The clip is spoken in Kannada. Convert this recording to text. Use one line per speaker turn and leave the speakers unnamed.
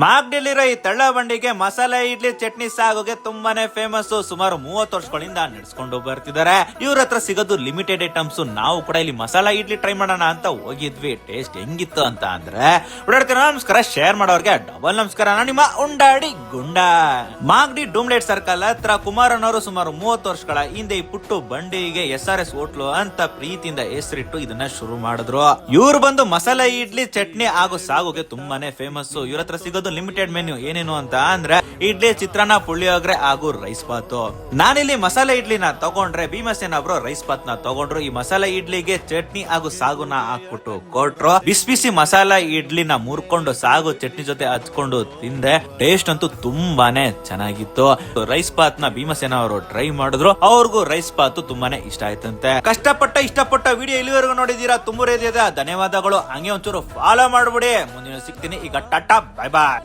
ಮಾಗಡಿಲಿರೋ ಈ ತಳ್ಳ ಬಂಡಿಗೆ ಮಸಾಲೆ ಇಡ್ಲಿ ಚಟ್ನಿ ಸಾಗುಗೆ ತುಂಬಾನೇ ಫೇಮಸ್. ಸುಮಾರು 30 ವರ್ಷಗಳಿಂದ ನಡೆಸ್ಕೊಂಡು ಬರ್ತಿದ್ದಾರೆ. ಇವ್ರ ಹತ್ರ ಸಿಗೋದು ಲಿಮಿಟೆಡ್ ಐಟಮ್ಸ್. ನಾವು ಕೂಡ ಇಲ್ಲಿ ಮಸಾಲಾ ಇಡ್ಲಿ ಟ್ರೈ ಮಾಡೋಣ ಅಂತ ಹೋಗಿದ್ವಿ. ಟೇಸ್ಟ್ ಹೆಂಗಿತ್ತು ಅಂತ ಅಂದ್ರೆ ನಮಸ್ಕಾರ, ಶೇರ್ ಮಾಡೋರ್ಗೆ ಡಬಲ್ ನಮಸ್ಕಾರ. ನಾನು ನಿಮ್ಮ ಉಂಡಾಡಿ ಗುಂಡ. ಮಾಗಡಿ ಡೂಮ್ಲೇಟ್ ಸರ್ಕಲ್ ಹತ್ರ ಕುಮಾರನ್ ಅವರು ಸುಮಾರು 30 ವರ್ಷಗಳ ಹಿಂದೆ ಈ ಪುಟ್ಟು ಬಂಡಿಗೆ SRS ಹೋಟ್ಲು ಅಂತ ಪ್ರೀತಿಯಿಂದ ಹೆಸರಿಟ್ಟು ಇದನ್ನ ಶುರು ಮಾಡಿದ್ರು. ಇವ್ರು ಬಂದು ಮಸಾಲೆ ಇಡ್ಲಿ ಚಟ್ನಿ ಹಾಗೂ ಸಾಗುಗೆ ತುಂಬಾನೇ ಫೇಮಸ್. ಇವ್ರ ಹತ್ರ ಸಿಗೋದು ಲಿಮಿಟೆಡ್ ಮೆನ್ಯೂ ಏನೇನು ಅಂತ ಅಂದ್ರೆ ಇಡ್ಲಿ, ಚಿತ್ರಾನ್ನ, ಪುಳಿಯೋಗರೆ ಹಾಗೂ ರೈಸ್ ಬಾತ್. ನಾನಿಲ್ಲಿ ಮಸಾಲೆ ಇಡ್ಲಿನ ತಗೊಂಡ್ರೆ ಭೀಮಸೇನ ಅವರು ರೈಸ್ ಬಾತ್ ನ ತಗೊಂಡ್ರು. ಈ ಮಸಾಲೆ ಇಡ್ಲಿಗೆ ಚಟ್ನಿ ಹಾಗೂ ಸಾಗುನ ಹಾಕ್ಬಿಟ್ಟು ಕೊಟ್ರು. ಬಿಸಿ ಬಿಸಿ ಮಸಾಲಾ ಇಡ್ಲಿನ ಮುರ್ಕೊಂಡು ಸಾಗು ಚಟ್ನಿ ಜೊತೆ ಹಚ್ಕೊಂಡು ತಿಂದೆ. ಟೇಸ್ಟ್ ಅಂತೂ ತುಂಬಾನೇ ಚೆನ್ನಾಗಿತ್ತು. ರೈಸ್ ಬಾತ್ ನ ಭೀಮಸೇನ ಅವರು ಟ್ರೈ ಮಾಡಿದ್ರು. ಅವ್ರಿಗೂ ರೈಸ್ ಬಾತ್ ತುಂಬಾನೇ ಇಷ್ಟ ಆಯ್ತಂತೆ. ಇಷ್ಟಪಟ್ಟ ವಿಡಿಯೋ ಇಲ್ಲಿವರೆಗೂ ನೋಡಿದೀರಾ, ತುಂಬಾ ಧನ್ಯವಾದಗಳು. ಹಂಗೆ ಒಂಚೂರು ಫಾಲೋ ಮಾಡ್ಬಿಡಿ. ಮುಂದಿನ ಸಿಗ್ತೀನಿ. ಈಗ ಟಾಟಾ, ಬಾಯ್ ಬಾಯ್.